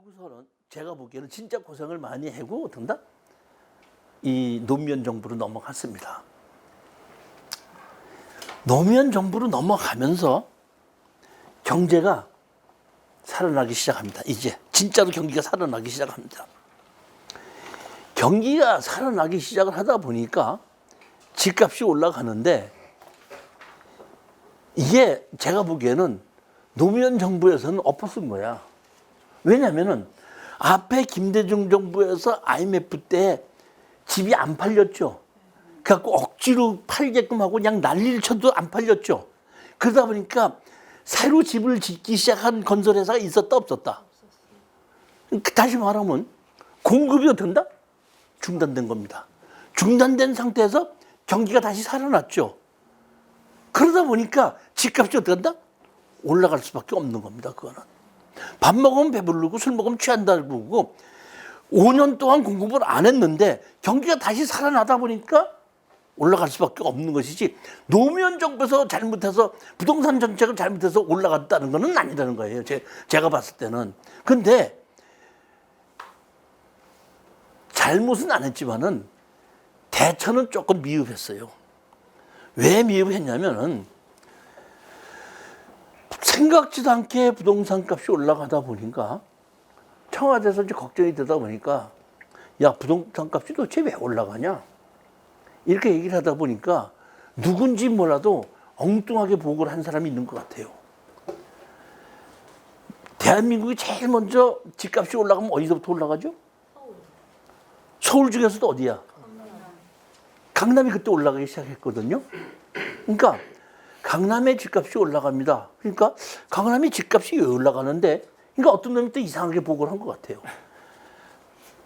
거기서는 제가 보기에는 진짜 고생을 많이 하고 어떤다? 이 노무현 정부로 넘어갔습니다. 노무현 정부로 넘어가면서 경제가 살아나기 시작합니다. 이제 진짜로 경기가 살아나기 시작합니다. 경기가 살아나기 시작을 하다 보니까 집값이 올라가는데 이게 제가 보기에는 노무현 정부에서는 엎어쓴 거야. 왜냐면은 앞에 김대중 정부에서 IMF 때 집이 안 팔렸죠. 그래갖고 억지로 팔게끔 하고 그냥 난리를 쳐도 안 팔렸죠. 그러다 보니까 새로 집을 짓기 시작한 건설회사가 있었다 없었다. 다시 말하면 공급이 어떤다? 중단된 겁니다. 중단된 상태에서 경기가 다시 살아났죠. 그러다 보니까 집값이 어떤다? 올라갈 수밖에 없는 겁니다. 그거는. 밥 먹으면 배부르고 술 먹으면 취한다고 그러고 5년 동안 공급을 안 했는데 경기가 다시 살아나다 보니까 올라갈 수밖에 없는 것이지 노무현 정부에서 잘못해서 부동산 정책을 잘못해서 올라갔다는 것은 아니라는 거예요. 제가 봤을 때는. 근데 잘못은 안 했지만은 대처는 조금 미흡했어요. 왜 미흡했냐면은 생각지도 않게 부동산 값이 올라가다 보니까 청와대에서 이제 걱정이 되다 보니까 야, 부동산 값이 도대체 왜 올라가냐? 이렇게 얘기를 하다 보니까 누군지 몰라도 엉뚱하게 보고를 한 사람이 있는 것 같아요. 대한민국이 제일 먼저 집값이 올라가면 어디서부터 올라가죠? 서울 중에서도 어디야? 강남이 그때 올라가기 시작했거든요. 그러니까 강남의 집값이 올라갑니다. 그러니까 강남의 집값이 왜 올라가는데? 그러니까 어떤 놈이 또 이상하게 보고를 한 것 같아요.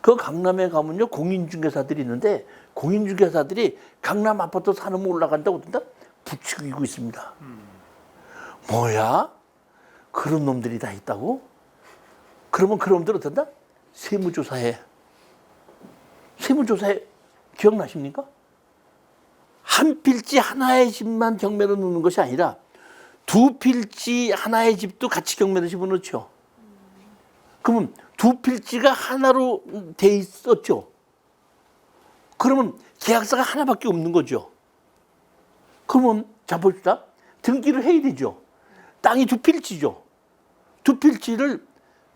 그 강남에 가면요 공인중개사들이 있는데 공인중개사들이 강남 아파트 사놓으면 올라간다고 한다? 부추기고 있습니다. 뭐야? 그런 놈들이 다 있다고? 그러면 그런 놈들 어떤다? 세무조사해. 세무조사해 기억나십니까? 한 필지 하나의 집만 경매로 놓는 것이 아니라 두 필지 하나의 집도 같이 경매로 집어넣죠. 그러면 두 필지가 하나로 돼 있었죠. 그러면 계약서가 하나밖에 없는 거죠. 그러면 자 봅시다. 등기를 해야 되죠. 땅이 두 필지죠. 두 필지를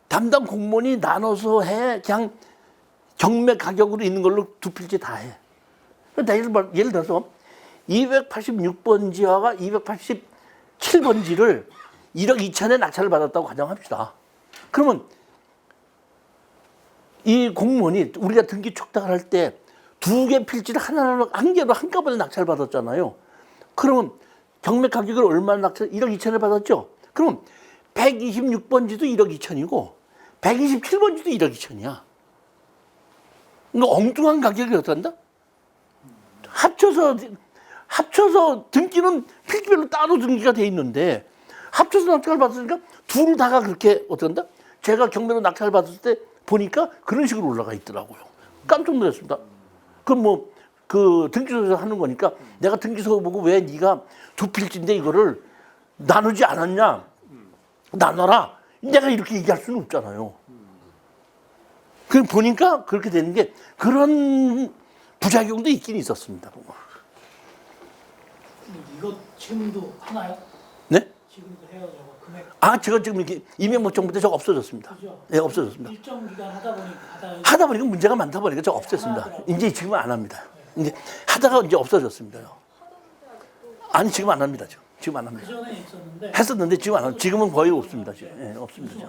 담당 공무원이 나눠서 해. 그냥 경매 가격으로 있는 걸로 두 필지 다 해. 예를 들어서 286번지와가 287번지를 1억 2천에 낙찰을 받았다고 가정합시다. 그러면 이 공무원이 우리가 등기 촉탁을 할 때 두 개 필지를 한 개로 한꺼번에 낙찰을 받았잖아요. 그러면 경매 가격을 얼마나 낙찰? 1억 2천을 받았죠. 그럼 126번지도 1억 2천이고 127번지도 1억 2천이야. 그러니까 엉뚱한 가격이 어떤다? 합쳐서 등기는 필지별로 따로 등기가 돼 있는데 합쳐서 낙찰을 받았으니까 둘 다가 그렇게 어떤다? 제가 경매로 낙찰을 받았을 때 보니까 그런 식으로 올라가 있더라고요. 깜짝 놀랐습니다. 그럼 그 등기소에서 하는 거니까 내가 등기소 보고 왜 네가 두 필지인데 이거를 나누지 않았냐? 나눠라. 내가 이렇게 얘기할 수는 없잖아요. 그 보니까 그렇게 되는 게 그런 부작용도 있긴 있었습니다. 이거 지금도 하나요? 네? 지금도 해요, 저거 금액. 제가 지금 이렇게 이명박 정부 때 저거 없어졌습니다. 그죠? 네, 없어졌습니다. 일정 기간 하다 보니까 문제가 많다 보니까 저거 없앴습니다. 이제 지금은 안 합니다. 이제 하다가 이제 없어졌습니다. 아니 지금 안 합니다. 지금 안 합니다. 그 전에 있었는데 했었는데 지금 안 합니다. 지금은 거의 없습니다. 지금. 네, 없습니다. 지금.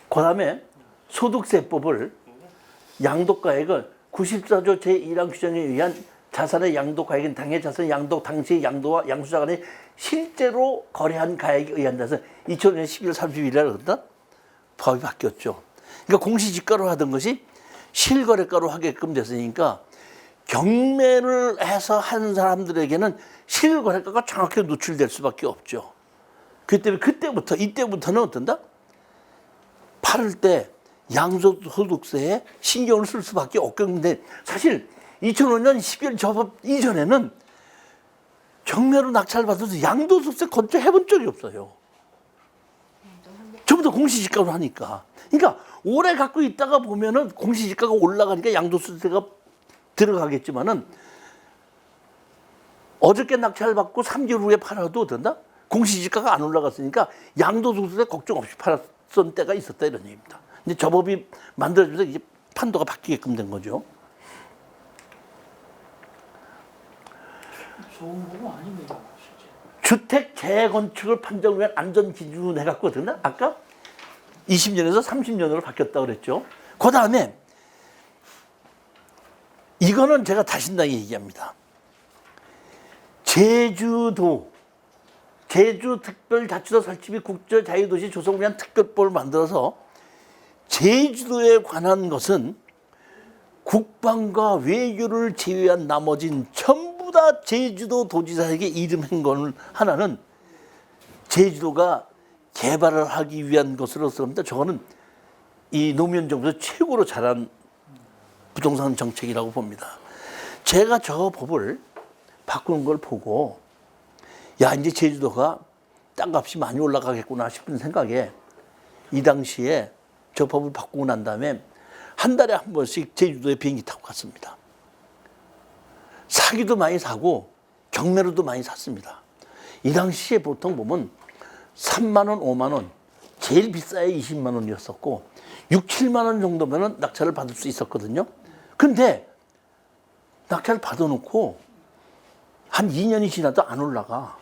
그다음에 소득세법을 양도가액을 94조 제1항 규정에 의한 자산의 양도가액은 당해 자산의 양도 당시의 양도와 양수자 간에 실제로 거래한 가액에 의한다 해서 2005년 12월 30일에 법이 바뀌었죠. 그러니까 공시지가로 하던 것이 실거래가로 하게끔 됐으니까 경매를 해서 한 사람들에게는 실거래가가 정확하게 노출될 수밖에 없죠. 이때부터는 어떤다? 팔을 때 양소득세에 신경을 쓸 수밖에 없겠는데 사실 2005년 12월 저법 이전에는 경매로 낙찰 받아서 양도소득세 건조해본 적이 없어요. 전부 다 공시지가로 하니까. 그러니까 오래 갖고 있다가 보면은 공시지가가 올라가니까 양도소득세가 들어가겠지만은 어저께 낙찰 받고 3개월 후에 팔아도 된다? 공시지가가 안 올라갔으니까 양도소득세 걱정 없이 팔았던 때가 있었다 이런 얘기입니다. 근데 저 법이 만들어지면서 이제 판도가 바뀌게끔 된 거죠. 좋은 부분 아닙니다. 실제. 주택 재건축을 판정을 위한 안전 기준 해갖고 됐나? 아까 20년에서 30년으로 바뀌었다고 그랬죠. 그 다음에 이거는 제가 다신당에 얘기합니다. 제주특별자치도 설치 및 국제자유도시 조성을 위한 특별법을 만들어서 제주도에 관한 것은 국방과 외교를 제외한 나머진 전부 다 제주도 도지사에게 이름한 건 하나는 제주도가 개발을 하기 위한 것으로서입니다. 저거는 이 노무현 정부에서 최고로 잘한 부동산 정책이라고 봅니다. 제가 저 법을 바꾸는 걸 보고 야 이제 제주도가 땅값이 많이 올라가겠구나 싶은 생각에 이 당시에 저 법을 바꾸고 난 다음에 한 달에 한 번씩 제주도에 비행기 타고 갔습니다. 사기도 많이 사고 경매로도 많이 샀습니다. 이 당시에 보통 보면 3만 원, 5만 원, 제일 비싸야 20만 원이었었고 6, 7만 원 정도면 낙찰을 받을 수 있었거든요. 근데 낙찰을 받아놓고 한 2년이 지나도 안 올라가.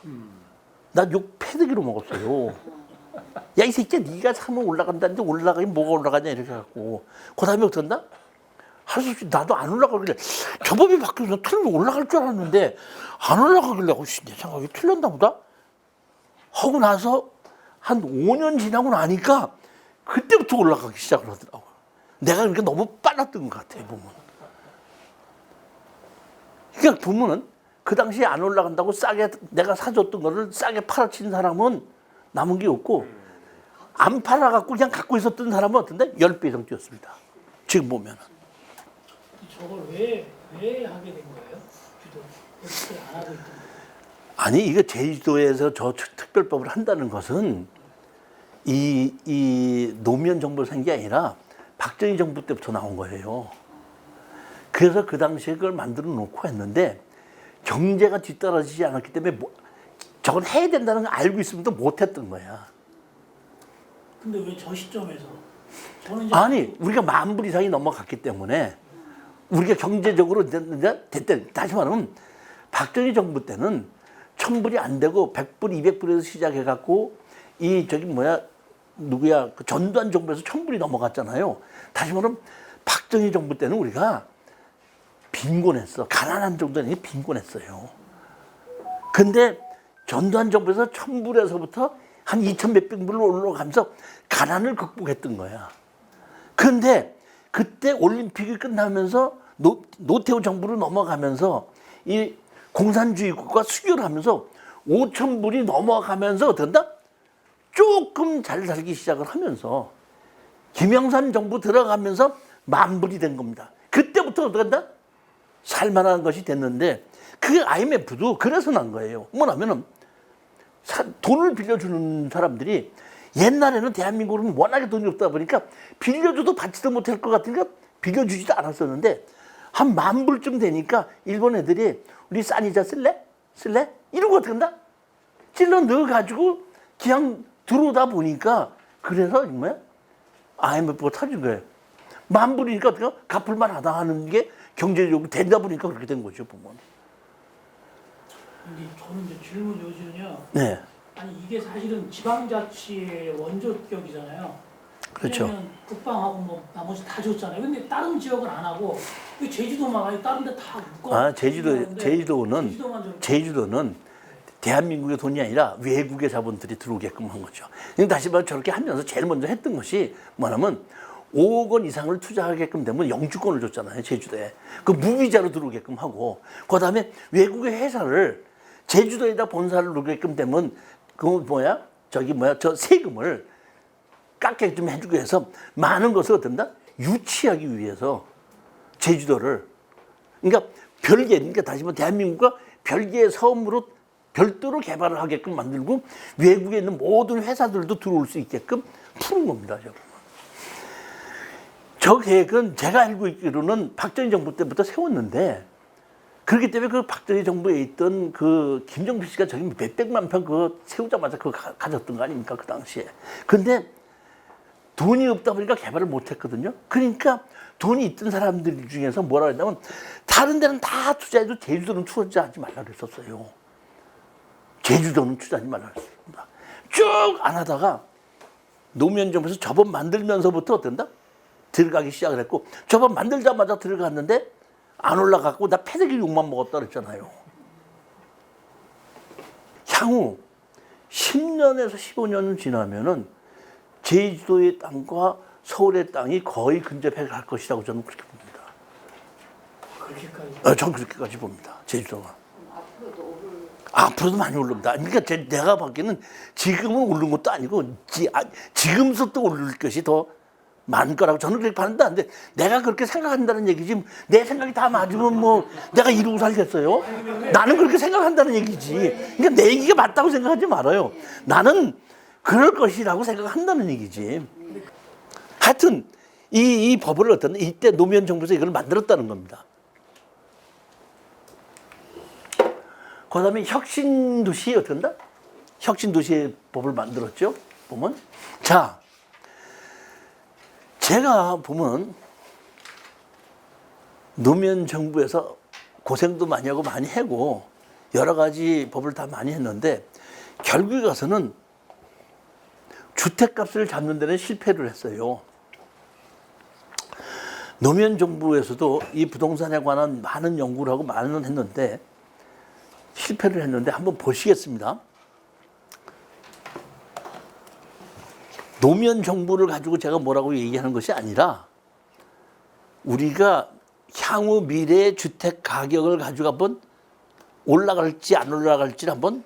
나 욕 패드기로 먹었어요. 야, 이 새끼야, 네가 사면 올라간다는데 올라가긴 뭐가 올라가냐 이렇게 해갖고. 그 다음에 어떤다? 할 수 없이 나도 안 올라가길래 저 법이 바뀌어서 틀면 올라갈 줄 알았는데 안 올라가길래 내 생각이 틀렸나 보다? 하고 나서 한 5년 지나고 나니까 그때부터 올라가기 시작을 하더라고요. 내가 그러니까 너무 빨랐던 것 같아요, 보면. 그러니까 보면은 그 당시에 안 올라간다고 싸게 내가 사줬던 거를 싸게 팔아친 사람은 남은 게 없고 안 팔아갖고 그냥 갖고 있었던 사람은 어떤데? 10배 이상 뛰었습니다. 지금 보면은. 저걸 왜 하게 된 거예요? 주도 어떻게 안 하고 있던 거예요? 아니 이거 제주도에서 저 특별법을 한다는 것은 이 노무현 정부에서 한 게 아니라 박정희 정부 때부터 나온 거예요. 그래서 그 당시에 그걸 만들어 놓고 했는데 경제가 뒤떨어지지 않았기 때문에 저건 해야 된다는 걸 알고 있으면도 못했던 거야. 근데 왜 저 시점에서? 저는 이제 아니 우리가 10,000불 이상이 넘어갔기 때문에 우리가 경제적으로 됐대. 다시 말하면 박정희 정부 때는 1,000불이 안 되고 100불, 200불에서 시작해갖고 누구야 그 전두환 정부에서 1,000불이 넘어갔잖아요. 다시 말하면 박정희 정부 때는 우리가 빈곤했어. 가난한 정도는 아니고 빈곤했어요. 근데 전두환 정부에서 1,000불에서부터 한 2,000 몇백 불로 올라가면서 가난을 극복했던 거야. 근데 그때 올림픽이 끝나면서 노태우 정부로 넘어가면서 이 공산주의국가 수교하면서 5,000불이 넘어가면서 어떤다? 조금 잘 살기 시작을 하면서 김영삼 정부 들어가면서 10,000불이 된 겁니다. 그때부터 어떡한다? 살만한 것이 됐는데 그 IMF도 그래서 난 거예요. 뭐냐면은 돈을 빌려주는 사람들이 옛날에는 대한민국은 워낙에 돈이 없다 보니까 빌려줘도 받지도 못할 것 같으니까 빌려주지도 않았었는데 한 10,000불쯤 되니까 일본 애들이 우리 싼 이자 쓸래? 이러고 어떡한다? 찔러 넣어가지고 그냥 들어오다 보니까 그래서 뭐야? IMF가 터진 거예요. 10,000불이니까 어떡해? 갚을만 하다 하는 게 경제적으로 되다 보니까 그렇게 된 거죠, 보면. 근데 저는 이제 질문 요지는요. 네. 아니 이게 사실은 지방자치의 원조격이잖아요. 그렇죠. 왜냐면 국방하고 뭐 나머지 다 줬잖아요. 근데 다른 지역은 안 하고 왜 제주도만 아니 다른 데 다 묶어. 제주도는 대한민국의 돈이 아니라 외국의 자본들이 들어오게끔 한 거죠. 근데 다시 말해 저렇게 하면서 제일 먼저 했던 것이 뭐냐면 5억 원 이상을 투자하게끔 되면 영주권을 줬잖아요, 제주도에. 그 무비자로 들어오게끔 하고, 그 다음에 외국의 회사를 제주도에다 본사를 놓게끔 되면, 저 세금을 깎게 좀 해주기 위해서 많은 것을 어떤다? 유치하기 위해서 제주도를. 그러니까 그러니까 다시 말해 대한민국과 별개의 섬으로 별도로 개발을 하게끔 만들고 외국에 있는 모든 회사들도 들어올 수 있게끔 푸는 겁니다, 저는. 저 계획은 제가 알고 있기로는 박정희 정부 때부터 세웠는데, 그렇기 때문에 그 박정희 정부에 있던 그 김정필 씨가 저기 몇백만 평 그거 세우자마자 그거 가졌던 거 아닙니까? 그 당시에. 근데 돈이 없다 보니까 개발을 못 했거든요. 그러니까 돈이 있던 사람들 중에서 뭐라 그랬냐면, 다른 데는 다 투자해도 제주도는 투자하지 말라 그랬었어요. 제주도는 투자하지 말라 그랬습니다. 쭉 안 하다가 노무현 정부에서 저번 만들면서부터 어떤다? 들어가기 시작을 했고, 저번 만들자마자 들어갔는데 안 올라갔고 나 패대기 욕만 먹었다 그랬잖아요. 향후 10년에서 15년 지나면은 제주도의 땅과 서울의 땅이 거의 근접해 갈 것이라고 저는 그렇게 봅니다. 그렇게까지. 전 그렇게까지 봅니다. 제주도가. 앞으로도 많이 오릅니다. 그러니까 내가 보기에는 지금은 오른 것도 아니고 지금부터 오를 것이 더 많을 거라고 저는 그렇게 봤는데, 근데 내가 그렇게 생각한다는 얘기지 내 생각이 다 맞으면 뭐 내가 이러고 살겠어요? 나는 그렇게 생각한다는 얘기지. 그러니까 내 얘기가 맞다고 생각하지 말아요. 나는 그럴 것이라고 생각한다는 얘기지. 하여튼 이 법을 어떤 이때 노무현 정부에서 이걸 만들었다는 겁니다. 그다음에 혁신도시 어떤다? 혁신도시의 법을 만들었죠. 보면 자, 제가 보면 노무현 정부에서 고생도 많이 하고 많이 하고 여러 가지 법을 다 많이 했는데, 결국에 가서는 주택값을 잡는 데는 실패를 했어요. 노무현 정부에서도 이 부동산에 관한 많은 연구를 하고 많은 했는데 실패를 했는데, 한번 보시겠습니다. 노무현 정부를 가지고 제가 뭐라고 얘기하는 것이 아니라, 우리가 향후 미래의 주택 가격을 가지고 한번 올라갈지 안 올라갈지를 한번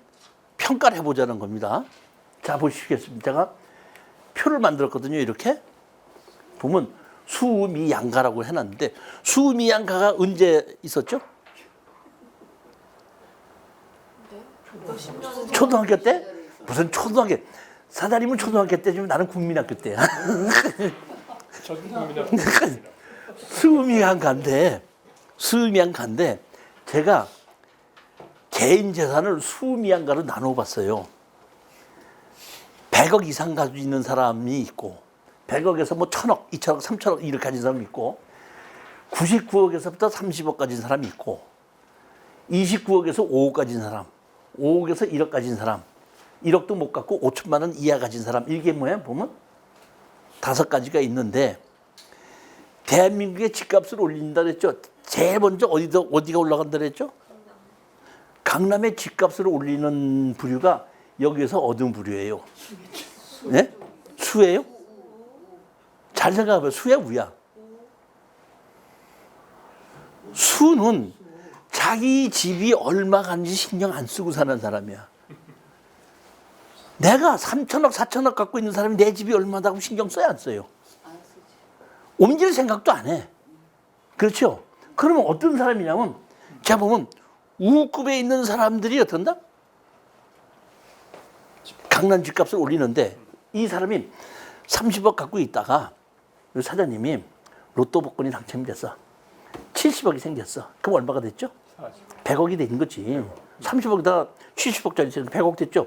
평가를 해보자는 겁니다. 자, 보시겠습니다. 제가 표를 만들었거든요. 이렇게 보면 수미양가라고 해놨는데, 수미양가가 언제 있었죠? 초등학교 때? 무슨 초등학교? 사장님은 초등학교 때지만 나는 국민학교 때야. 수미양가인데 제가 개인 재산을 수미양가로 나눠봤어요. 100억 이상 가지고 있는 사람이 있고, 100억에서 뭐 1000억, 2000억, 3000억 이렇게 가진 사람이 있고, 99억에서부터 30억 가진 사람이 있고, 29억에서 5억 가진 사람, 5억에서 1억 가진 사람, 1억도 못 갖고 5천만 원 이하 가진 사람, 이게 뭐야? 보면 5가지가 있는데, 대한민국의 집값을 올린다 그랬죠. 제일 먼저 어디가 올라간다 그랬죠? 강남의 집값을 올리는 부류가 여기에서 얻은 부류예요. 네? 수예요? 잘 생각해봐요. 수야 우야? 수는 자기 집이 얼마 가는지 신경 안 쓰고 사는 사람이야. 내가 3천억, 4천억 갖고 있는 사람이 내 집이 얼마다고 신경 써야 안 써요? 옮길 생각도 안 해. 그렇죠? 그러면 어떤 사람이냐면, 제가 보면 우급에 있는 사람들이 어떤다? 강남 집값을 올리는데, 이 사람이 30억 갖고 있다가 사장님이 로또 복권이 당첨이 됐어. 70억이 생겼어. 그럼 얼마가 됐죠? 100억이 된 거지. 30억에다가 70억짜리 100억 됐죠.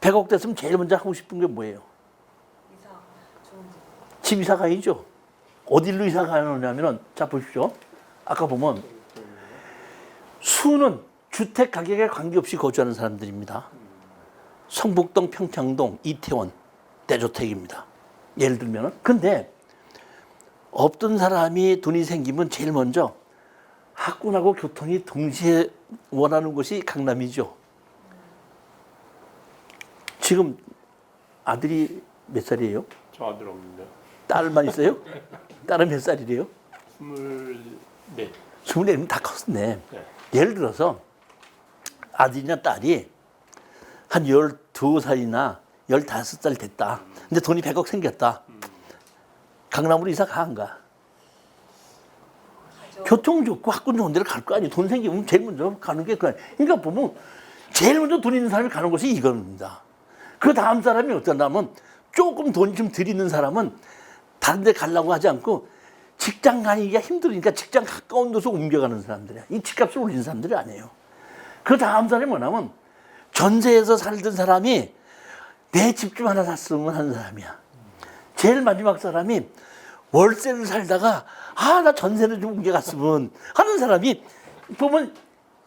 100억 됐으면 제일 먼저 하고 싶은 게 뭐예요? 집 이사 가야죠. 어디로 이사 가느냐면은, 자 보십시오. 아까 보면 수는 주택 가격에 관계없이 거주하는 사람들입니다. 성북동, 평창동, 이태원 대저택입니다. 예를 들면은. 근데 없던 사람이 돈이 생기면 제일 먼저 학군하고 교통이 동시에 원하는 곳이 강남이죠. 지금 아들이 몇 살이에요? 저 아들 없는데. 딸만 있어요? 딸은 몇 살이래요? 24. 24면 다 컸네. 네. 예를 들어서 아들이나 딸이 한 12살이나 15살 됐다. 근데 돈이 100억 생겼다. 강남으로 이사 가, 안 가? 교통 좋고 학군 좋은 데를 갈 거 아니에요. 돈 생기면 제일 먼저 가는 게 그거야. 그러니까 보면 제일 먼저 돈 있는 사람이 가는 곳이 이겁니다. 그 다음 사람이 어떤다면, 조금 돈 좀 들이는 사람은 다른 데 가려고 하지 않고 직장 가기가 힘들으니까 직장 가까운 데서 옮겨가는 사람들이야. 이 집값을 올리는 사람들이 아니에요. 그 다음 사람이 뭐냐면 전세에서 살던 사람이 내 집 좀 하나 샀으면 하는 사람이야. 제일 마지막 사람이 월세를 살다가 나 전세를 좀 옮겨갔으면 하는 사람이 보면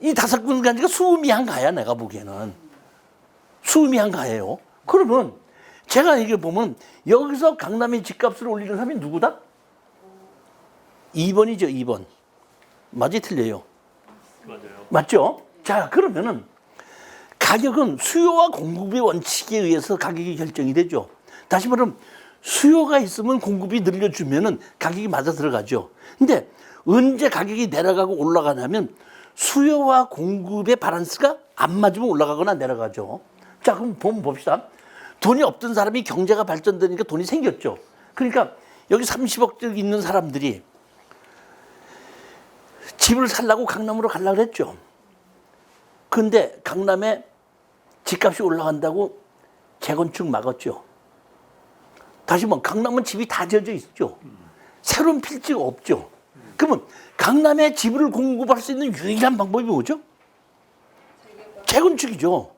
이 다섯 군간지가 수미한 가야 내가 보기에는. 수미한 가예요. 그러면 제가 이게 보면 여기서 강남의 집값을 올리는 사람이 누구다? 2번이죠, 2번. 맞지 틀려요? 맞아요. 맞죠? 자, 그러면은 가격은 수요와 공급의 원칙에 의해서 가격이 결정이 되죠. 다시 말하면 수요가 있으면 공급이 늘려주면은 가격이 맞아 들어가죠. 근데 언제 가격이 내려가고 올라가냐면 수요와 공급의 밸런스가 안 맞으면 올라가거나 내려가죠. 자, 그럼 봅시다. 돈이 없던 사람이 경제가 발전되니까 돈이 생겼죠. 그러니까 여기 30억짜리 있는 사람들이 집을 살려고 강남으로 가려고 그랬죠. 근데 강남에 집값이 올라간다고 재건축 막았죠. 다시 뭐 강남은 집이 다 지어져 있죠. 새로운 필지가 없죠. 그러면 강남에 집을 공급할 수 있는 유일한 방법이 뭐죠? 재건축이죠.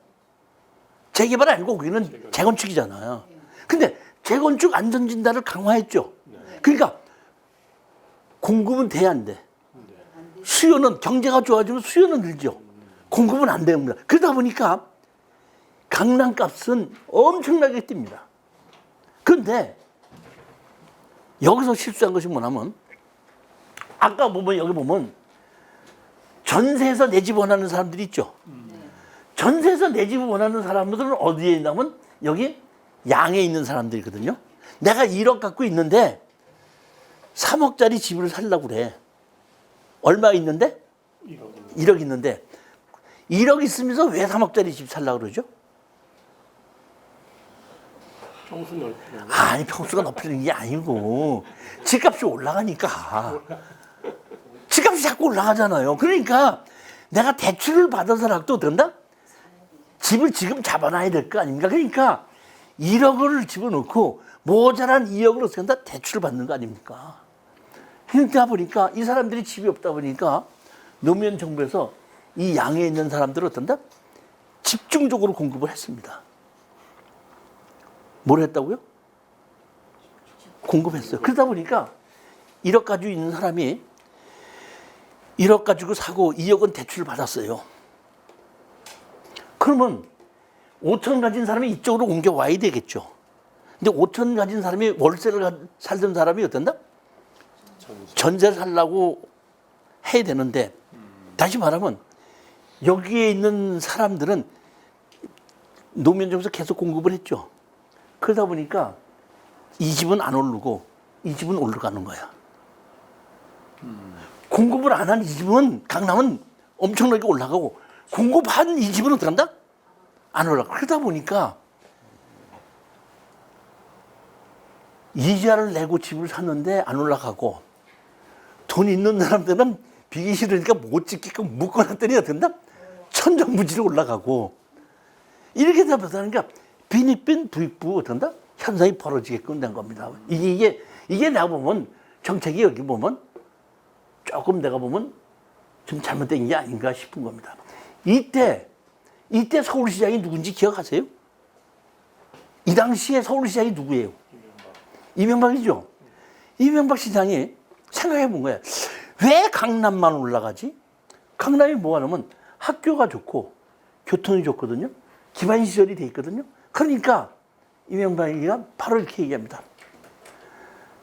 재개발 아니고 거기는 재건축이잖아요. 근데 재건축 안전진단을 강화했죠. 그러니까 공급은 돼야 안 돼. 수요는 경제가 좋아지면 수요는 늘죠. 공급은 안 됩니다. 그러다 보니까 강남 값은 엄청나게 뜁니다. 그런데 여기서 실수한 것이 뭐냐면 아까 보면 여기 보면 전세에서 내 집 원하는 사람들이 있죠. 전세에서 내 집을 원하는 사람들은 어디에 있냐면 여기 양에 있는 사람들이거든요. 내가 1억 갖고 있는데 3억짜리 집을 살려고 그래. 얼마 있는데? 1억 있는데 1억 있으면서 왜 3억짜리 집 살려고 그러죠? 평수 넓히는 거. 아니 평수가 높이는 게 아니고 집값이 올라가니까 집값이 자꾸 올라가잖아요. 그러니까 내가 대출을 받아서라도 된다? 집을 지금 잡아놔야 될 거 아닙니까? 그러니까 1억을 집어넣고 모자란 2억을 어떻게 한다? 대출을 받는 거 아닙니까? 그러다 보니까 이 사람들이 집이 없다 보니까 노무현 정부에서 이 양에 있는 사람들을 어떤다? 집중적으로 공급을 했습니다. 뭘 했다고요? 공급했어요. 그러다 보니까 1억 가지고 있는 사람이 1억 가지고 사고 2억은 대출을 받았어요. 그러면 5천 가진 사람이 이쪽으로 옮겨와야 되겠죠. 근데 5천 가진 사람이 월세를 살던 사람이 어떤다? 전세 살라고 해야 되는데 다시 말하면 여기에 있는 사람들은 노무현 정부에서 계속 공급을 했죠. 그러다 보니까 이 집은 안 오르고 이 집은 올라가는 거야. 공급을 안 한 이 집은 강남은 엄청나게 올라가고 공급한 이 집은 어떻게 한다? 안 올라가. 그러다 보니까 이자를 내고 집을 샀는데 안 올라가고 돈 있는 사람들은 비기 싫으니까 못 짓게끔 묶어놨더니 어떻게 한다? 천정부지로 올라가고 이렇게 되다 보니까 빈익빈 부익부 어떻게 한다? 현상이 벌어지게끔 된 겁니다. 이게 내가 보면 정책이 여기 보면 조금 내가 보면 좀 잘못된 게 아닌가 싶은 겁니다. 이때 서울시장이 누군지 기억하세요? 이 당시에 서울시장이 누구예요? 이명박이죠. 이명박 시장이 생각해 본 거야. 왜 강남만 올라가지? 강남이 뭐 하냐면 학교가 좋고 교통이 좋거든요. 기반 시설이 돼 있거든요. 그러니까 이명박이가 바로 이렇게 얘기합니다.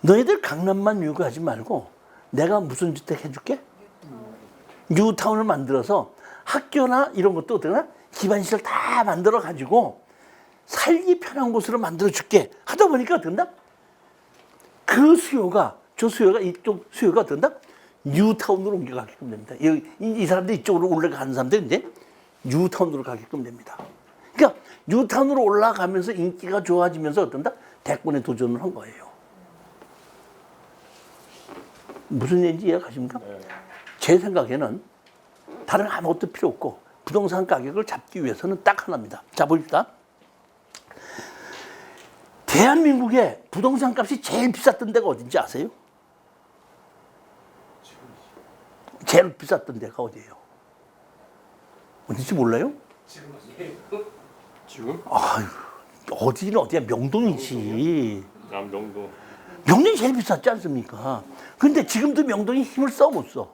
너희들 강남만 요구하지 말고 내가 무슨 주택 해줄게? 뉴타운을 만들어서 학교나 이런 것도 어떠나 기반시설 다 만들어 가지고 살기 편한 곳으로 만들어 줄게 하다 보니까 어떤다? 그 수요가 이쪽 수요가 어떤다? 뉴타운으로 옮겨가게끔 됩니다. 이 사람들이 이쪽으로 올라가는 사람들이 이제 뉴타운으로 가게끔 됩니다. 그러니까 뉴타운으로 올라가면서 인기가 좋아지면서 어떤다? 대권에 도전을 한 거예요. 무슨 얘기인지 이해가십니까? 제 생각에는 다른 아무것도 필요 없고 부동산 가격을 잡기 위해서는 딱 하나입니다. 자, 봅시다. 대한민국의 부동산 값이 제일 비쌌던 데가 어딘지 아세요? 제일 비쌌던 데가 어디예요? 어딘지 몰라요? 지금? 아유, 어디는 어디야? 명동이지. 남정도. 명동이 제일 비쌌지 않습니까? 근데 지금도 명동이 힘을 써 못 써.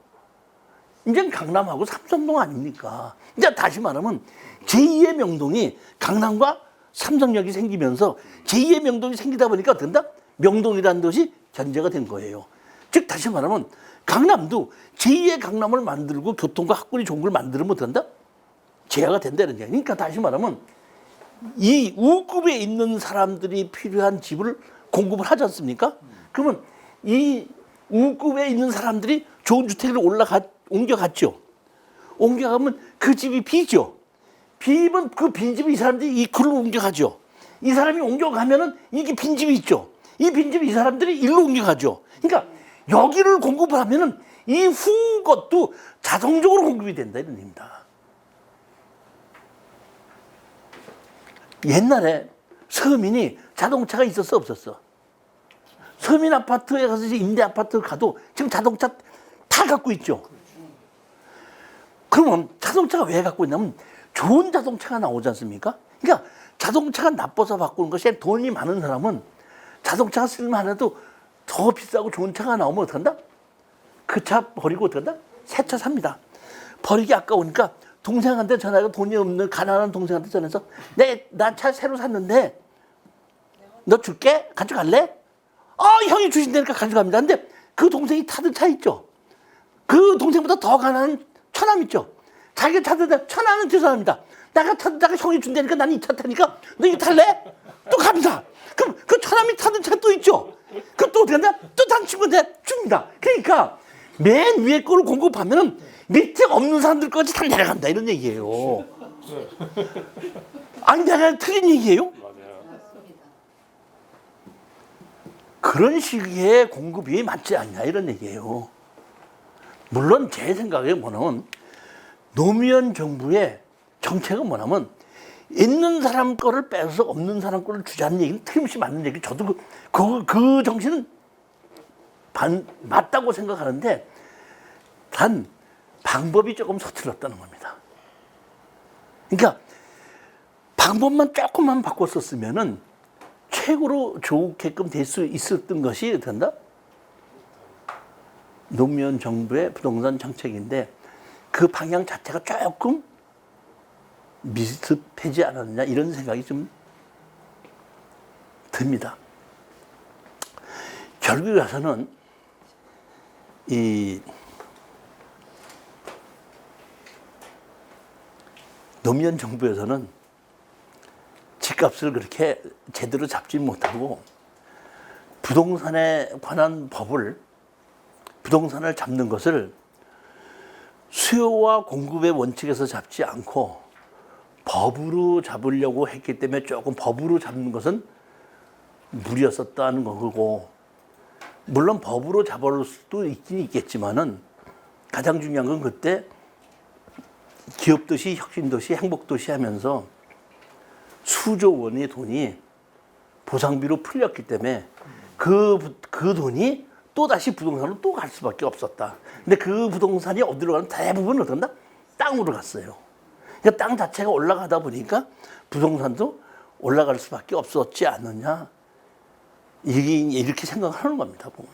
이제 강남하고 삼성동 아닙니까? 이제 다시 말하면 제2의 명동이 강남과 삼성역이 생기면서 제2의 명동이 생기다 보니까 어떻게 된다? 명동이라는 도시 견제가 된 거예요. 즉 다시 말하면 강남도 제2의 강남을 만들고 교통과 학군이 좋은 걸 만들면 어떻게 된다? 제어가 된다는 얘기야. 그러니까 다시 말하면 이 우급에 있는 사람들이 필요한 집을 공급을 하지 않습니까? 그러면 이 우급에 있는 사람들이 좋은 주택으로 옮겨갔죠. 옮겨가면 그 집이 비죠. 비면 그 빈집이 이 사람들이 이 글로 옮겨가죠. 이 사람이 옮겨가면은 이게 빈집이 있죠. 이 빈집이 이 사람들이 일로 옮겨가죠. 그러니까 여기를 공급을 하면은 이 후 것도 자동적으로 공급이 된다 이런 얘기입니다. 옛날에 서민이 자동차가 있었어 없었어? 서민 아파트에 가서 임대 아파트 가도 지금 자동차 다 갖고 있죠. 그러면 자동차가 왜 갖고 있냐면 좋은 자동차가 나오지 않습니까? 그러니까 자동차가 나빠서 바꾸는 것이 돈이 많은 사람은 자동차가 쓸만해도 더 비싸고 좋은 차가 나오면 어떡한다? 그 차 버리고 어떡한다? 새 차 삽니다. 버리기 아까우니까 동생한테 전화해서 돈이 없는 가난한 동생한테 전화해서 나 차 새로 샀는데 너 줄게? 가져갈래? 형이 주신다니까 가져갑니다. 근데 그 동생이 타던 차 있죠? 그 동생보다 더 가난한 처남 있죠? 자기가 타던 처남은 죄송합니다. 내가 타다가 형이 준다니까 나는 이 차 타니까 너 이거 탈래? 또 갑니다. 그럼 그 처남이 타던 차 또 있죠? 그럼 또 어떻게 한다? 또 다른 친구한테 줍니다. 그러니까 맨 위에 거를 공급하면은 밑에 없는 사람들까지 다 내려간다 이런 얘기예요. 아니 내가 틀린 얘기예요? 그런 식의 공급이 맞지 않냐 이런 얘기예요. 물론 제 생각에 뭐냐면 노무현 정부의 정책은 뭐냐면 있는 사람 거를 빼서 없는 사람 거를 주자는 얘기는 틀림없이 맞는 얘기. 저도 그 정신은 맞다고 생각하는데 단 방법이 조금 서툴렀다는 겁니다. 그러니까 방법만 조금만 바꿨었으면은 최고로 좋게끔 될 수 있었던 것이 된다? 노무현 정부의 부동산 정책인데 그 방향 자체가 조금 미흡하지 않았느냐 이런 생각이 좀 듭니다. 결국에 가서는 이 노무현 정부에서는 집값을 그렇게 제대로 잡지 못하고 부동산에 관한 법을 부동산을 잡는 것을 수요와 공급의 원칙에서 잡지 않고 법으로 잡으려고 했기 때문에 조금 법으로 잡는 것은 무리였었다는 거고 물론 법으로 잡을 수도 있긴 있겠지만은 가장 중요한 건 그때 기업도시, 혁신도시, 행복도시 하면서 수조 원의 돈이 보상비로 풀렸기 때문에 그 돈이 또다시 부동산으로 또 갈 수밖에 없었다. 근데 그 부동산이 어디로 가는 대부분 어떤다? 땅으로 갔어요. 그러니까 땅 자체가 올라가다 보니까 부동산도 올라갈 수밖에 없었지 않느냐. 이렇게 생각하는 겁니다. 보면.